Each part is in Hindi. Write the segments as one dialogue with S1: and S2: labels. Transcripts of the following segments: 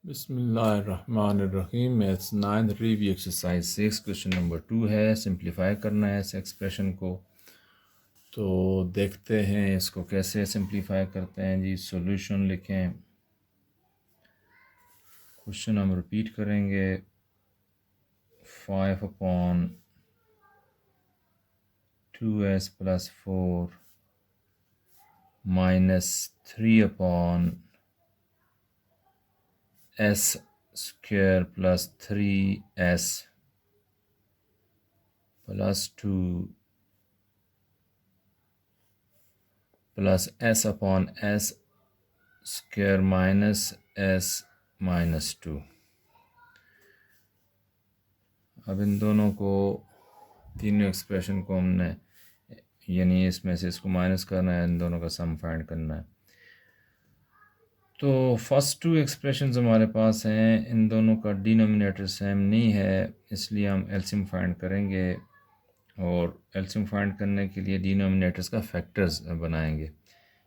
S1: बिस्मिल्लाहिर्रहमानिर्रहीम। Maths 9th review exercise 6 question number 2 है। सिंप्लीफाई करना है इस एक्सप्रेशन को। तो देखते हैं इसको कैसे सिंप्लीफाई करते हैं जी। सॉल्यूशन लिखें, क्वेश्चन हम रिपीट करेंगे। 5/2s + 4 - 3/s² + 3s + 2 + s/s² - s-2। अब इन दोनों को, तीनों एक्सप्रेशन को हमने, यानी इसमें से इसको माइनस करना है, इन दोनों का सम फाइंड करना है। तो फर्स्ट टू एक्सप्रेशंस हमारे पास हैं, इन दोनों का डिनोमिनेटर सेम नहीं है, इसलिए हम एलसीएम फाइंड करेंगे। और एलसीएम फाइंड करने के लिए डिनोमिनेटर्स का फैक्टर्स बनाएंगे।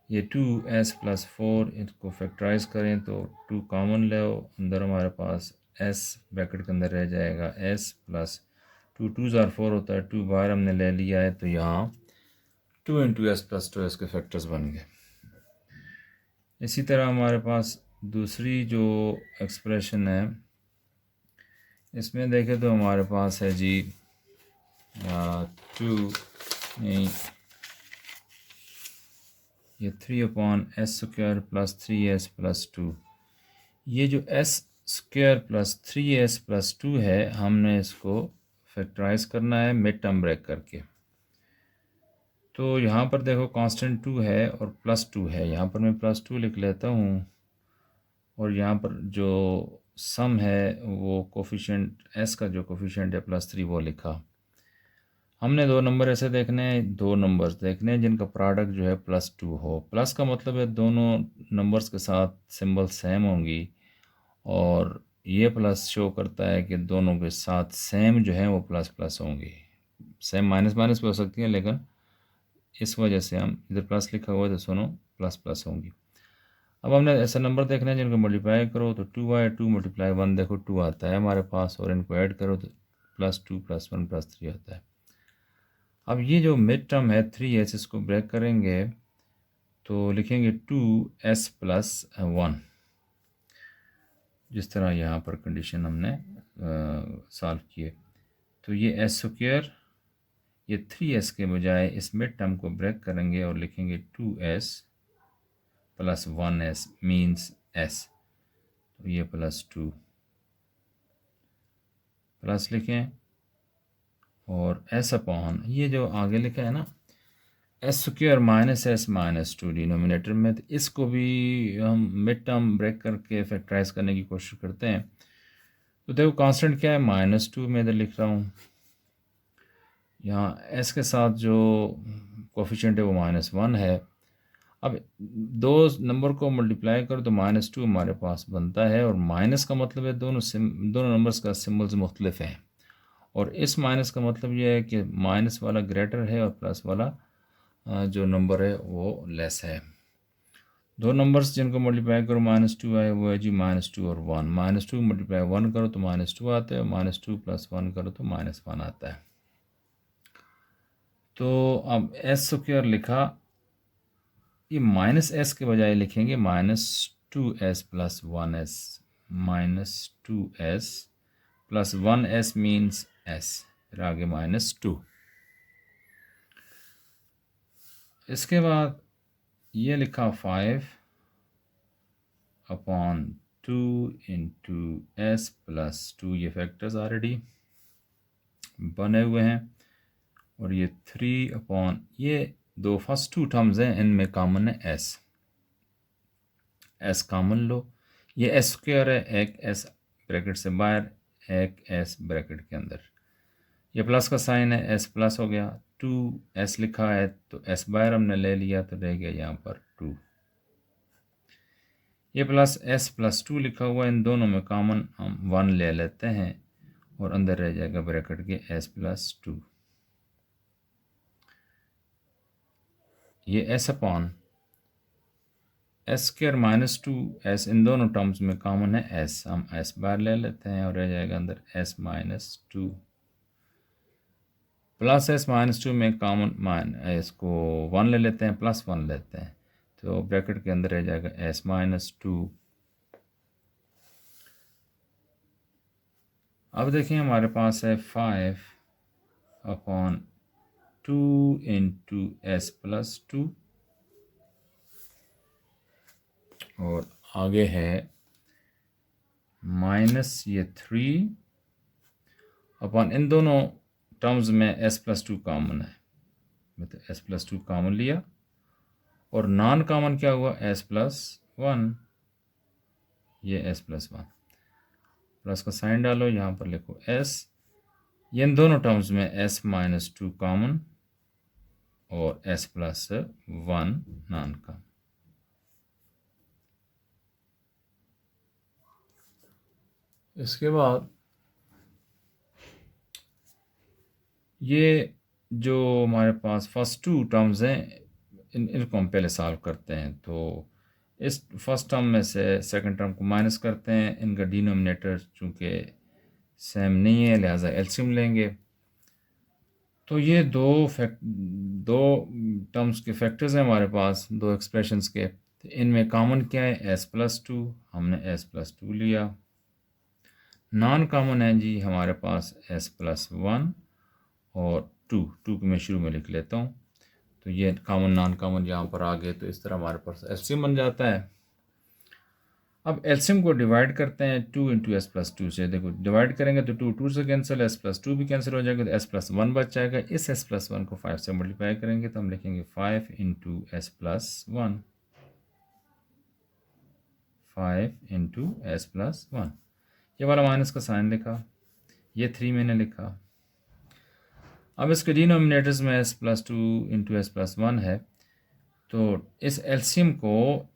S1: ये 2s + 4, इसको फैक्टराइज करें तो 2 कॉमन ले, अंदर हमारे पास s ब्रैकेट के अंदर रह जाएगा, s + 2 2 ज़ार 4 होता है, 2 बाहर हमने ले लिया है, तो यहाँ 2 × s + 2s के फैक्टर्स बन गए। इसी तरह हमारे पास दूसरी जो एक्सप्रेशन है, इसमें देखें तो हमारे पास है जी 2 नहीं, ये 3/s² + 3s + 2। ये जो s² + 3s + 2 है, हमने इसको फैक्टराइज करना है मिड टर्म ब्रेक करके। तो यहाँ पर देखो कांस्टेंट 2 है और +2 है, यहाँ पर मैं +2 लिख लेता हूँ। और यहाँ पर जो सम है वो कोफिशिएंट s का जो कोफिशिएंट है +3 वो लिखा। हमने दो नंबर ऐसे देखने हैं, दो नंबर्स देखने हैं जिनका प्रोडक्ट जो है +2 हो। प्लस का मतलब है दोनों नंबर्स के साथ सिंबल सेम होंगी, और ये प्लस शो करता है कि दोनों के साथ सेम जो है वो प्लस प्लस होंगी। सेम माइनस माइनस भी हो सकती है, लेकिन इस वजह से हम इधर प्लस लिखा हुआ है तो सुनो प्लस प्लस होंगी। अब हमने ऐसा नंबर देखना है जिनको मल्टीप्लाई करो तो 2 आए, 2 × 1 देखो 2 आता है हमारे पास, और इनको ऐड करो तो +2 + 1 + 3 आता है। अब ये जो मिड टर्म है 3s, इसको ब्रेक करेंगे तो लिखेंगे 2s + 1, जिस तरह यहाँ पर कंडीशन हमने सॉल्व किए। तो ये s², ये 3s के बजाय इस मिड टर्म को ब्रेक करेंगे और लिखेंगे 2s + 1s मीन्स s। तो ये +2 प्लस लिखें, और s/, ये जो आगे लिखा है ना s² - s - 2 डिनोमिनेटर में, तो इसको भी हम मिड टर्म ब्रेक करके फैक्टराइज करने की कोशिश करते हैं। तो देखो कांस्टेंट क्या है, -2 में इधर लिख रहा हूँ। यहाँ s के साथ जो कोफिशिएंट है वो -1 है। अब दो नंबर को मल्टीप्लाई करो तो -2 हमारे पास बनता है, और माइनस का मतलब है दोनों नंबर्स का सिम्बल्स मुख्तलिफ हैं, और इस माइनस का मतलब ये है कि माइनस वाला ग्रेटर है और प्लस वाला जो नंबर है वो लेस है। दो नंबर्स जिनको मल्टीप्लाई करो -2 आए, वो है जी -2 और 1। -2 × 1 करो तो -2 आता है, और -2 + 1 करो तो -1 आता है। तो अब s² लिखा, ये -s के बजाय लिखेंगे -2s + 1s, -2s + 1s means s, फिर आगे -2। इसके बाद ये लिखा 5/2 × s + 2, ये फैक्टर्स ऑलरेडी बने हुए हैं, और ये 3/, ये दो फर्स्ट 2 टर्म्स हैं, इनमें कॉमन है s कॉमन लो। ये s² है, एक s ब्रैकेट से बाहर, एक s ब्रैकेट के अंदर, ये प्लस का साइन है, s प्लस हो गया। 2s लिखा है तो s बाहर हमने ले लिया तो रह गया यहाँ पर 2। ये +s + 2 लिखा हुआ है, इन दोनों में कॉमन हम 1 ले लेते हैं, और अंदर रह जाएगा ब्रैकेट के s + 2। ये s/, S square minus two S इन दोनों टर्म्स में कॉमन है एस, हम एस बार ले लेते हैं और रह जाएगा अंदर S minus two plus S minus to में कॉमन इसको वन ले लेते हैं, प्लस वन लेते हैं, तो ब्रैकेट के अंदर रह जाएगा एस माइनस टू। अब देखिए हमारे पास है 5/2 इंटू एस प्लस टू, और आगे है माइनस ये 3 इन दोनों टर्म्स में एस प्लस टू कॉमन है, मतलब एस प्लस टू कॉमन लिया, और नॉन कॉमन क्या हुआ एस प्लस वन, ये एस प्लस वन, प्लस का साइन डालो, यहाँ पर लिखो एस, ये इन दोनों टर्म्स में एस माइनस टू कॉमन और S plus one non common. इसके बाद ये जो हमारे पास फर्स्ट टू टर्म्स हैं इनको हम पहले सॉल्व करते हैं। तो इस फर्स्ट टर्म में से सेकंड टर्म को माइनस करते हैं, इनका डिनोमिनेटर चूँकि सेम नहीं है लिहाजा एलसीएम लेंगे। तो ये दो टर्म्स के फैक्टर्स हैं हमारे पास, दो एक्सप्रेशंस के, तो इनमें कॉमन क्या है एस प्लस टू, हमने एस प्लस टू लिया। नॉन कॉमन है जी हमारे पास एस प्लस वन और टू को मैं शुरू में लिख लेता हूँ, तो ये कॉमन नॉन कॉमन यहाँ पर आ गए, तो इस तरह हमारे पास एलसीएम बन जाता है। अब एलसीएम को डिवाइड करते हैं 2 इंटू एस प्लस टू से। देखो डिवाइड करेंगे तो 2 से कैंसिल, एस प्लस टू भी कैंसिल हो जाएगा, तो एस प्लस वन बच जाएगा। इस एस प्लस वन को 5 से मल्टीप्लाई करेंगे तो हम लिखेंगे 5 into S plus one, 5 into S plus one, ये वाला माइनस का साइन लिखा, ये 3 मैंने लिखा। अब इसके डिनोमिनेटर्स में S plus two into S plus one है, तो इस एलसीएम को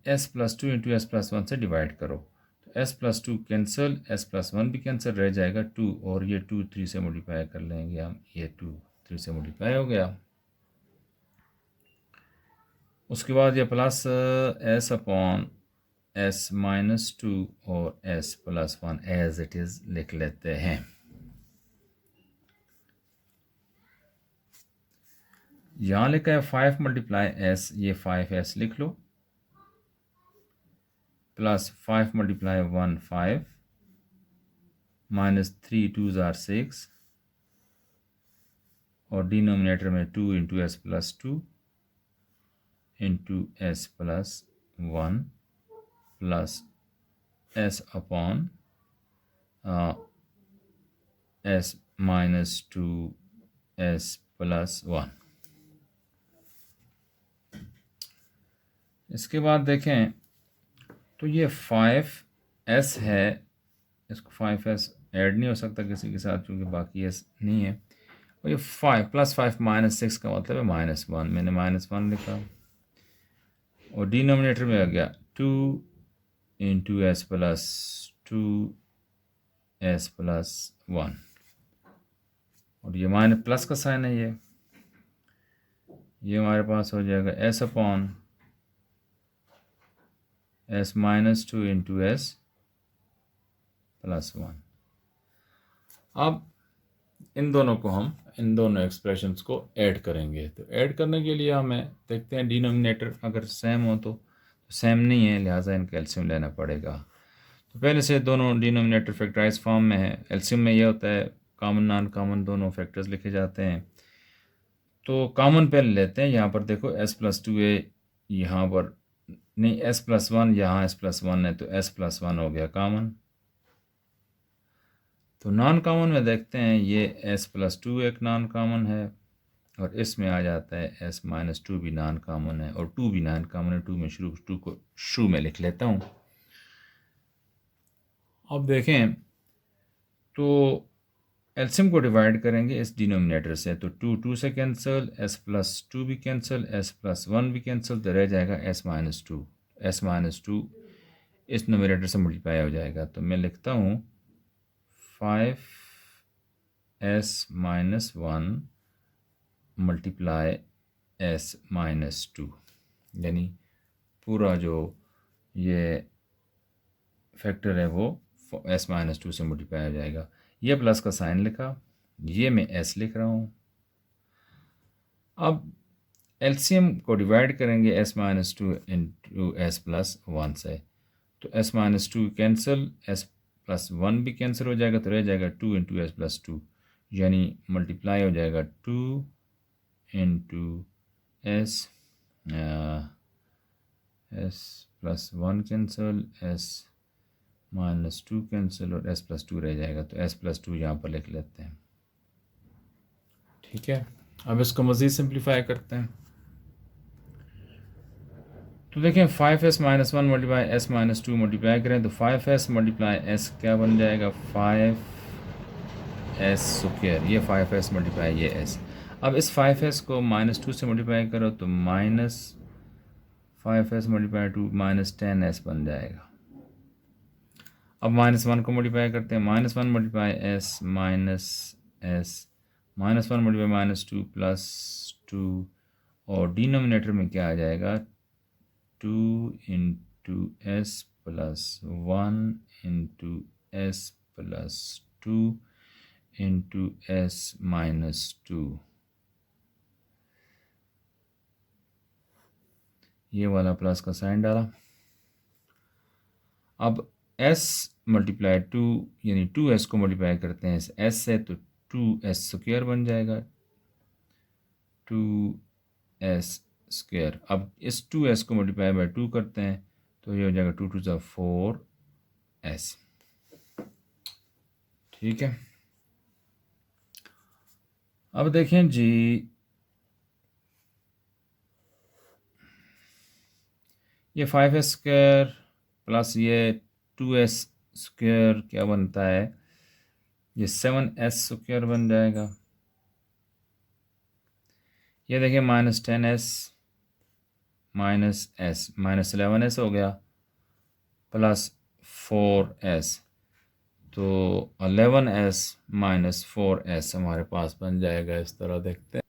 S1: S plus two into S plus one से डिवाइड करो, तो S plus to cancel, S plus one भी कैंसिल, रह जाएगा 2, और ये 2 3 से मल्टीप्लाई कर लेंगे हम, ये 2 3 से मल्टीप्लाई हो गया। उसके बाद ये plus S upon S minus two और S plus one as it is लिख लेते हैं। यहाँ लिखा है 5 मल्टीप्लाई एस, ये 5s लिख लो, plus 5 multiply 1 5, minus 3 2s are 6, और डिनोमिनेटर में 2 into S plus two into S plus one plus S upon S minus two S plus one. इसके बाद देखें तो ये 5s है, इसको 5s ऐड नहीं हो सकता किसी के साथ क्योंकि बाकी s नहीं है, और ये 5 प्लस 5 माइनस 6 का मतलब है माइनस वन, मैंने माइनस वन लिखा, और डिनोमिनेटर में आ गया 2 into S plus to S plus one, और ये माइनस प्लस का साइन है, ये हमारे पास हो जाएगा S upon S minus to into S plus one. अब इन दोनों को हम इन दोनों एक्सप्रेशंस को ऐड करेंगे, तो ऐड करने के लिए हमें देखते हैं डिनोमिनेटर अगर सेम हो तो सेम नहीं है लिहाजा इनका एलसीएम लेना पड़ेगा। तो पहले से दोनों डिनोमिनेटर फैक्टराइज फॉर्म में है, एलसीएम में यह होता है कॉमन नॉन कॉमन दोनों फैक्टर्स लिखे जाते हैं। तो कॉमन पहले लेते हैं, यहाँ पर देखो एस प्लस टू है, यहाँ पर नहीं एस प्लस वन, यहाँ एस प्लस वन है, तो एस प्लस वन हो गया कॉमन। तो नॉन कॉमन में देखते हैं ये एस प्लस टू एक नॉन कॉमन है, और इसमें आ जाता है एस माइनस टू भी नॉन कॉमन है, और टू भी नॉन कॉमन है, टू को शुरू में लिख लेता हूँ। अब देखें तो एलसीएम को डिवाइड करेंगे इस डिनोमिनेटर से, तो 2 से कैंसिल, एस प्लस टू भी कैंसिल, एस प्लस वन भी कैंसिल, तो रह जाएगा S minus two, S minus to इस नोमिनेटर से मल्टीप्लाई हो जाएगा, तो मैं लिखता हूँ 5s minus one multiply S minus to, यानी पूरा जो ये फैक्टर है वो s माइनस 2 से मल्टीप्लाई हो जाएगा। ये प्लस का साइन लिखा, ये मैं s लिख रहा हूँ। अब एलसीएम को डिवाइड करेंगे s minus 2 into S plus 1 से, तो s minus 2 cancel, s plus 1 भी कैंसिल हो जाएगा, तो रह जाएगा 2 इंटू एस प्लस 2, यानी मल्टीप्लाई हो जाएगा 2 into S, S plus 1 cancel, S minus 2 cancel और s प्लस 2 रह जाएगा, तो s प्लस 2 यहाँ पर लिख लेते हैं। ठीक है, अब इसको मज़ीद सिंप्लीफाई करते हैं। तो देखें 5s minus 1 multiply S minus 2 multiply करें तो 5s मल्टीप्लाई एस क्या बन जाएगा, 5s स्क्वायर, ये 5s मल्टीप्लाई ये s। अब इस 5s को माइनस 2 से मल्टीप्लाई करो तो minus 5s multiply 2 minus 10s बन जाएगा। अब माइनस 1 को मल्टीप्लाई करते हैं, minus 1 multiply S minus S, minus 1 multiply minus 2 plus 2, और डिनोमिनेटर में क्या आ जाएगा, 2 into S plus 1 into S plus 2 into S minus 2। ये वाला प्लस का साइन डाला। अब s मल्टीप्लाई 2 यानी 2s को मल्टीप्लाई करते हैं s से, तो 2s स्क्वायर बन जाएगा, 2s स्क्वायर। अब इस 2s को मल्टीप्लाई बाय 2 करते हैं तो ये हो जाएगा 2 2 4s। ठीक है, अब देखें जी, ये 5s स्क्वायर प्लस ये 2s स्क्वायर क्या बनता है, ये 7s स्क्वायर बन जाएगा। ये देखिए minus 10s minus s minus 11s हो गया, प्लस 4s, तो 11s माइनस 4s हमारे पास बन जाएगा। इस तरह देखते हैं,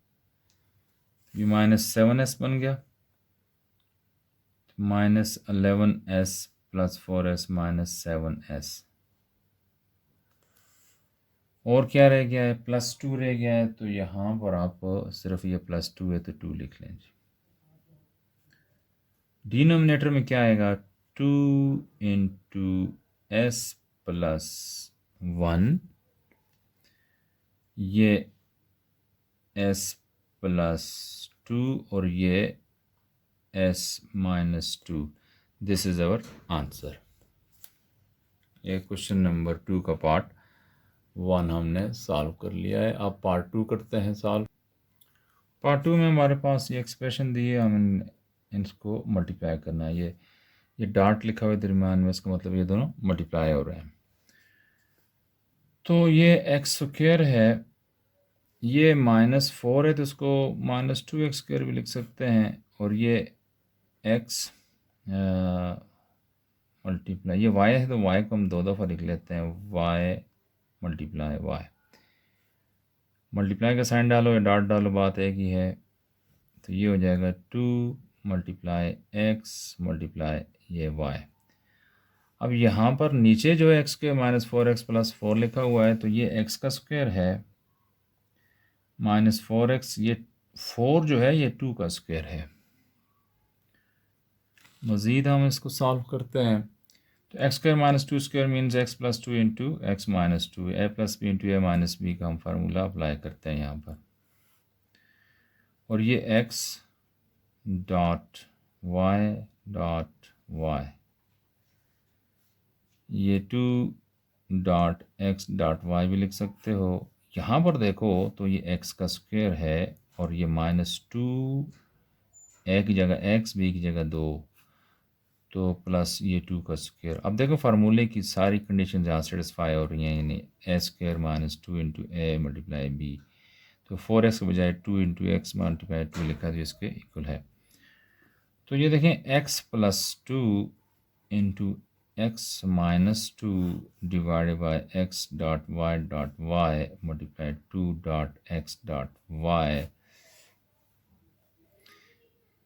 S1: ये माइनस 7s बन गया, minus 11s plus 4s minus 7s, और क्या रह गया है, प्लस 2 रह गया है, तो यहाँ पर आप सिर्फ ये प्लस 2 है तो 2 लिख लें जी। डिनोमिनेटर में क्या आएगा, 2 इंटू एस प्लस 1, ये s प्लस 2 और ये s minus 2। This is our answer. ये क्वेश्चन नंबर 2 का पार्ट 1 हमने सॉल्व कर लिया है। अब पार्ट 2 करते हैं सॉल्व। पार्ट 2 में हमारे पास ये एक्सप्रेशन दी है, हमें इसको मल्टीप्लाई करना है। ये डॉट लिखा हुआ है दरमियान में, इसका मतलब ये दोनों मल्टीप्लाई हो रहे हैं। तो ये एक्स स्क्वायर है, ये माइनस 4 है तो इसको माइनस 2x स्क्वायर भी लिख सकते हैं, और ये x मल्टीप्लाई ये y है तो y को हम 2 दफ़ा लिख लेते हैं, y मल्टीप्लाई y। मल्टीप्लाई का साइन डालो या डॉट डालो, बात एक ही है। तो ये हो जाएगा 2 मल्टीप्लाई x मल्टीप्लाई ये y। अब यहाँ पर नीचे जो है x के माइनस 4x प्लस 4 लिखा हुआ है, तो ये x का स्क्वायर है माइनस 4x, ये 4 जो है ये 2 का स्क्वायर है। मज़ीद हम इसको सॉल्व करते हैं, तो x square minus 2 square means x plus 2 into x minus 2, a plus b into a minus b का हम फार्मूला अप्लाई करते हैं यहाँ पर, और ये x डॉट y, ये 2 डॉट एक्स डॉट वाई भी लिख सकते हो। यहाँ पर देखो तो ये x का स्क्वायर है और ये माइनस 2 a की जगह x, b की जगह 2, तो प्लस ये 2 का स्क्वायर। अब देखो फार्मूले की सारी कंडीशन यहाँ सेटिस्फाई हो रही हैं, यानी ए square minus 2 into A multiply B, तो 4x के बजाय 2 इंटू एक्स मल्टीप्लाई 2 लिखा तो इसके इक्वल है। तो ये देखें x plus 2 into x minus 2 divided by X dot Y multiply 2 dot X dot Y,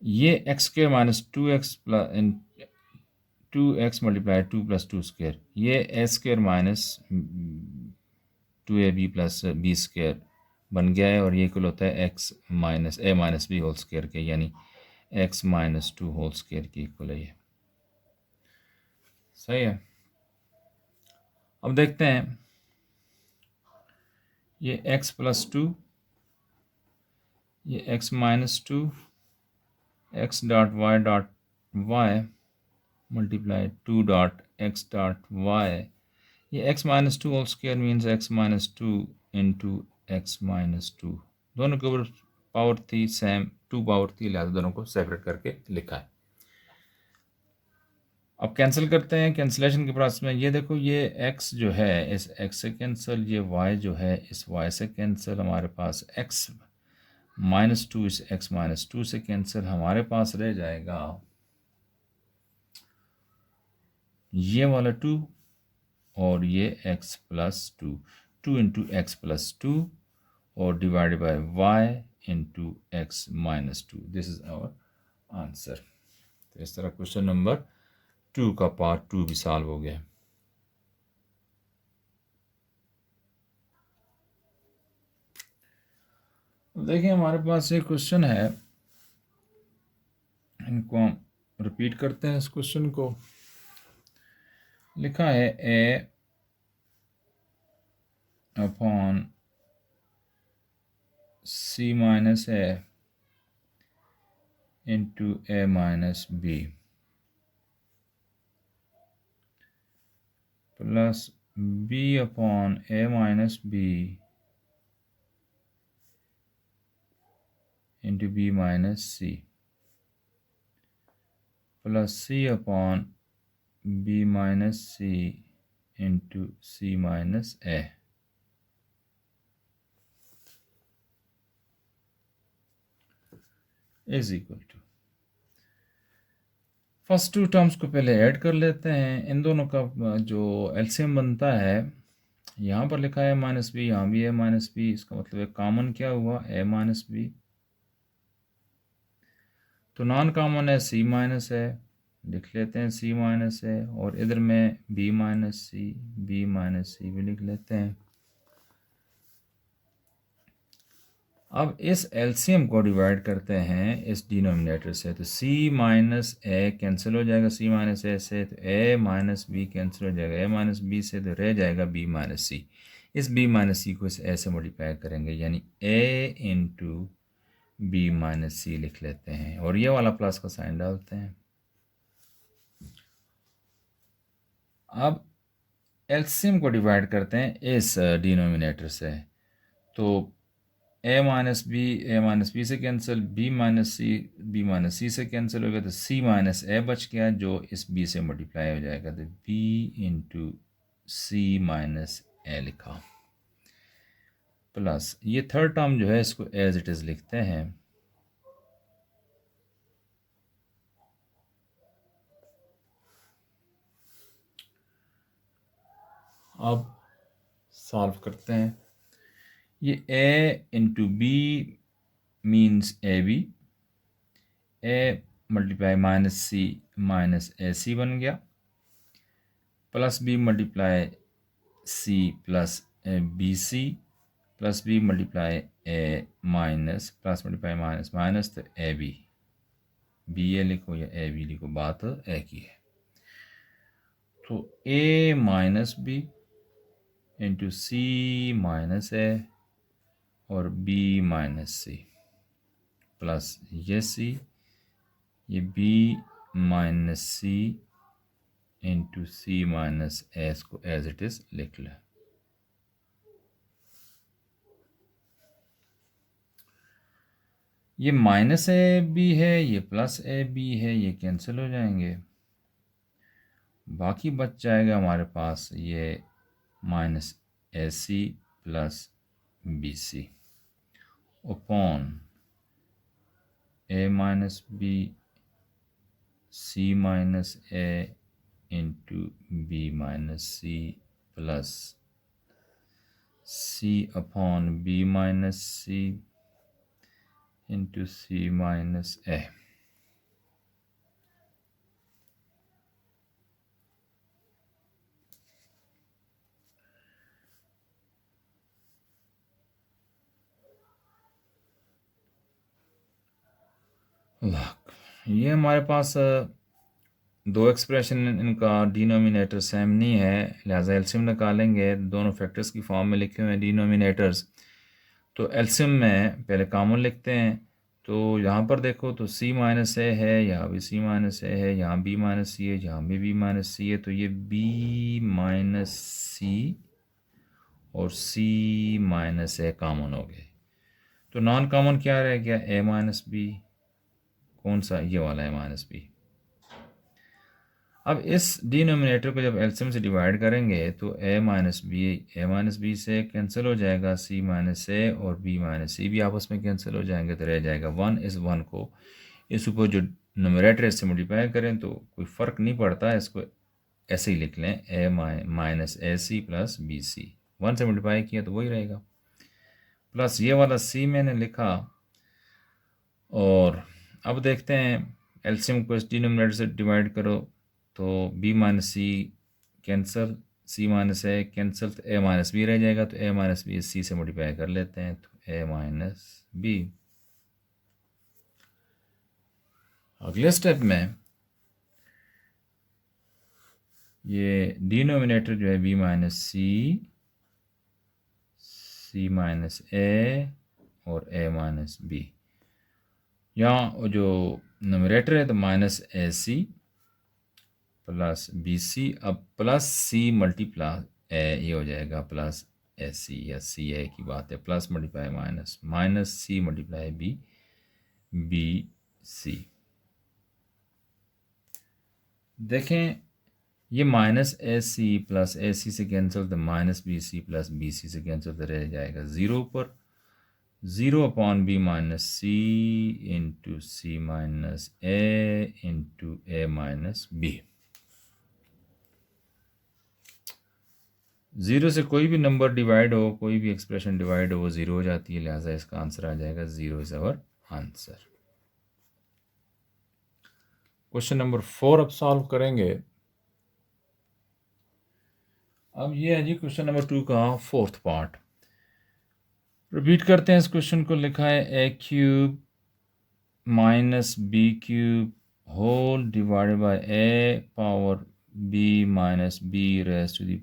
S1: ये X square minus 2x plus 2x multiply 2 plus 2 square, ये A square minus 2ab plus B square बन गया है, और ये इक्वल होता है x minus A minus B whole square के, यानी x माइनस 2 होल स्क्र की इक्वल है ये। सही है। अब देखते हैं ये x प्लस 2, ये x minus 2, x dot y multiply 2 dot x dot y, ये x minus 2 whole square means x minus 2 into x minus 2, दोनों के ऊपर पावर थी सेम, 2 पावर थी, लिहाजा दोनों को सेपरेट करके लिखा है। अब कैंसिल करते हैं, कैंसिलेशन के प्रोसेस में ये देखो, ये x जो है इस x से कैंसिल, ये y जो है इस y से कैंसिल, हमारे पास x माइनस 2 इस x माइनस 2 से कैंसिल, हमारे पास रह जाएगा ये वाला 2 और ये x plus 2, 2 into x plus 2 और divided by y into x minus 2, this is our answer. तो इस तरह क्वेश्चन नंबर 2 का पार्ट 2 भी सॉल्व हो गया। देखिए हमारे पास एक क्वेश्चन है, इनको हम रिपीट करते हैं। इस क्वेश्चन को लिखा है a upon c minus a into a minus b plus b upon a minus b into b minus c plus c upon b minus c into c minus a is equal to, first 2 terms को पहले ऐड कर लेते हैं। इन दोनों का जो एलसीएम बनता है, यहाँ पर लिखा है माइनस बी, यहाँ भी है माइनस बी, इसका मतलब है कॉमन क्या हुआ, ए माइनस बी, तो नॉन कॉमन है सी माइनस है, लिख लेते हैं सी माइनस है, और इधर में बी माइनस सी, बी माइनस सी भी लिख लेते हैं। अब इस एलसीएम को डिवाइड करते हैं इस डिनोमिनेटर से, तो c माइनस ए कैंसिल हो जाएगा c माइनस ए से, तो a माइनस बी कैंसिल हो जाएगा a माइनस बी से, तो रह जाएगा b माइनस सी। इस b माइनस सी को इस a से मल्टीप्लाई करेंगे, यानी a इंटू बी माइनस सी लिख लेते हैं, और ये वाला प्लस का साइन डालते हैं। अब एलसीएम को डिवाइड करते हैं इस डिनोमिनेटर से, तो a माइनस बी से कैंसिल, b माइनस सी से कैंसिल हो गया, तो c माइनस ए बच गया जो इस b से मल्टीप्लाई हो जाएगा, तो b इंटू सी माइनस ए लिखा, प्लस ये थर्ड टर्म जो है इसको एज इट इज़ लिखते हैं। अब सॉल्व करते हैं, ये a into B means A B, A multiply minus A C बन गया, plus B multiply C plus B C, plus B multiply A minus plus multiply minus minus, तो ए बी ए लिखो या ए बी लिखो, बात ए की है। तो ए माइनस बी इंटू सी माइनस ए और बी माइनस सी, प्लस ये सी, ये बी माइनस सी इंटू सी माइनस एस को एज इट इज़ लिख लें। ये माइनस ए बी है, ये प्लस ए बी है, ये कैंसिल हो जाएंगे, बाकी बच जाएगा हमारे पास ये minus A C plus B C upon A minus B C minus A into B minus C plus C upon B minus C into C minus A. Lakh. ये हमारे पास दो एक्सप्रेशन, इनका डिनोमिनेटर सेम नहीं है, लिहाजा एलसीएम निकालेंगे। दोनों फैक्टर्स की फॉर्म में लिखे हुए हैं डिनोमिनेटर्स, तो एलसीएम में पहले कॉमन लिखते हैं। तो यहाँ पर देखो तो c माइनस ए है, यहाँ भी c माइनस ए है, यहाँ b माइनस सी है, यहाँ भी b माइनस सी है, तो ये b माइनस सी और c माइनस ए कॉमन हो गए। तो नॉन कॉमन क्या रह गया, a माइनस बी। कौन सा, ये वाला a माइनस बी। अब इस डिनोमिनेटर को जब एलसीएम से डिवाइड करेंगे तो a माइनस बी से कैंसिल हो जाएगा, c माइनस ए और b माइनस सी भी आपस में कैंसिल हो जाएंगे, तो रह जाएगा 1। इस 1 को इस ऊपर जो नोमिनेटर इससे मल्टीप्लाई करें तो कोई फ़र्क नहीं पड़ता, इसको ऐसे ही लिख लें, a minus A C plus B c. 1 से मल्टीप्लाई किया तो वही रहेगा, प्लस ये वाला c मैंने लिखा। और अब देखते हैं एलसीएम को इस डिनोमिनेटर से डिवाइड करो तो b माइनस सी कैंसिल, c माइनस ए कैंसिल, तो a माइनस बी रह जाएगा। तो a माइनस बी सी से मल्टीप्लाई कर लेते हैं, तो a माइनस बी। अगले स्टेप में ये डिनोमिनेटर जो है b माइनस सी माइनस ए और a माइनस बी, यहाँ जो नोमिनेटर है तो माइनस ए सी प्लस बी सी, अब प्लस सी मल्टीप्लाई ए, ये हो जाएगा प्लस ए सी, या सी ए की बात है, plus multiply minus, minus C multiply B C. देखें ये माइनस ए सी प्लस ए सी से कैंसिल, तो minus B C plus B c से कैंसिल, तो रह जाएगा 0 पर 0 upon B minus C into C minus A into a minus b. 0 से कोई भी नंबर डिवाइड हो, कोई भी एक्सप्रेशन डिवाइड हो, वो 0 हो जाती है, लिहाजा इसका आंसर आ जाएगा 0 is our answer. Question number 4 अब सॉल्व करेंगे। अब ये है जी क्वेश्चन नंबर 2 का 4th पार्ट। रिपीट करते हैं इस क्वेश्चन को। लिखा है A cube minus B cube whole divided by A power b minus b raised to the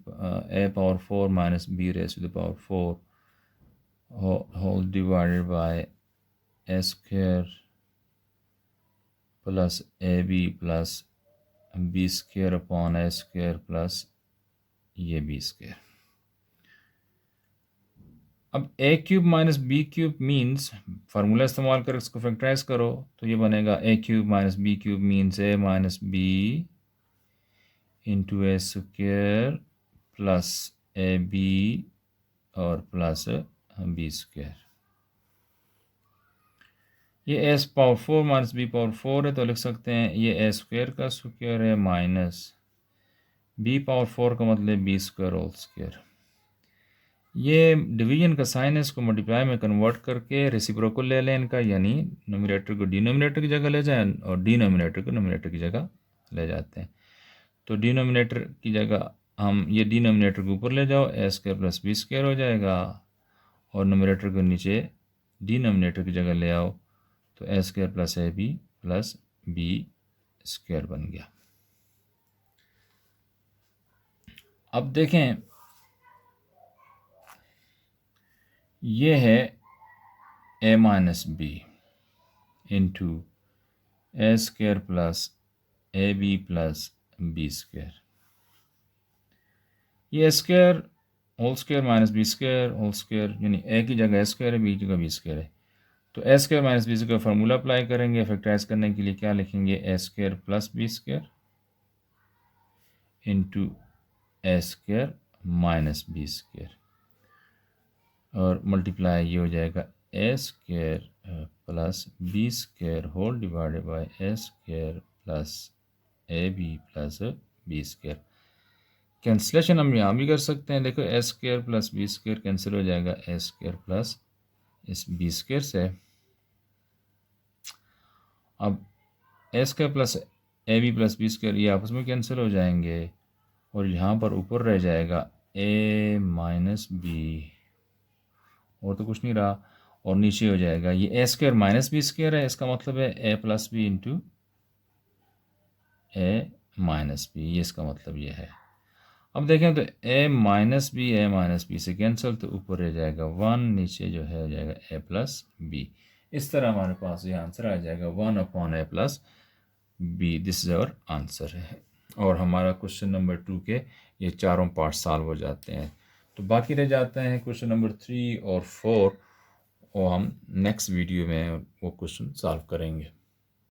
S1: a power 4 minus b raised to the power 4 whole divided by a square plus ab plus b square upon a square plus ये b square। अब a cube minus B cube means formula इस्तेमाल कर इसको फैक्टराइज करो तो ये बनेगा a cube minus B cube means a minus B into a square plus A b और प्लस बी स्क्वेयर। ये s power 4 minus b power 4 है, तो लिख सकते हैं ये ए स्क्वेयर का स्क्वेयर है माइनस बी पावर 4 का मतलब बी स्क्वेयर होल स्क्वेयर। ये डिवीजन का साइन है, इसको मल्टीप्लाई में कन्वर्ट करके रेसिप्रोकल ले लें इनका, यानी नोमिनेटर को डिनोमिनेटर की जगह ले जाएं और डिनोमिनेटर को नोमिनेटर की जगह ले जाते हैं। तो डिनोमिनेटर की जगह हम ये डिनोमिनेटर को ऊपर ले जाओ, ए स्क्वायर प्लस बी स्क्वायर हो जाएगा, और नोमिनेटर को नीचे डिनोमिनेटर की जगह ले आओ तो A square plus A B plus B square बन गया। अब देखें ये है A minus B into A square plus A B plus B square. ये square whole square minus B square whole square, यानी ए की जगह ए स्क्वायर है, बी की जगह बी स्क्वायर है, तो A square minus B square formula apply करेंगे। फैक्टराइज करने के लिए क्या लिखेंगे, A square plus B square into A square minus B square, और मल्टीप्लाई ये हो जाएगा A square plus B square whole divided by A square plus A B plus B square. Cancellation हम यहाँ भी कर सकते हैं, देखो A square plus B square cancel हो जाएगा ए स्क्वायर प्लस इस बी स्क्वायर से। अब A square plus A B plus B square ये आपस में कैंसिल हो जाएंगे, और यहाँ पर ऊपर रह जाएगा ए माइनस बी, और तो कुछ नहीं रहा, और नीचे हो जाएगा ये ए स्क्वायर माइनस बी स्क्वायर है, इसका मतलब है ए plus b into a minus B, ये इसका मतलब ये है। अब देखें तो ए माइनस बी से कैंसिल, तो ऊपर रह जाएगा 1, नीचे जो है हो जाएगा ए प्लस बी। इस तरह हमारे पास ये आंसर आ जाएगा 1/a plus b. This is our answer है। और हमारा क्वेश्चन नंबर 2 के ये चारों पार्ट सॉल्व हो जाते हैं। तो बाकी रह जाते हैं क्वेश्चन नंबर 3 और 4, और हम नेक्स्ट वीडियो में वो क्वेश्चन सॉल्व करेंगे।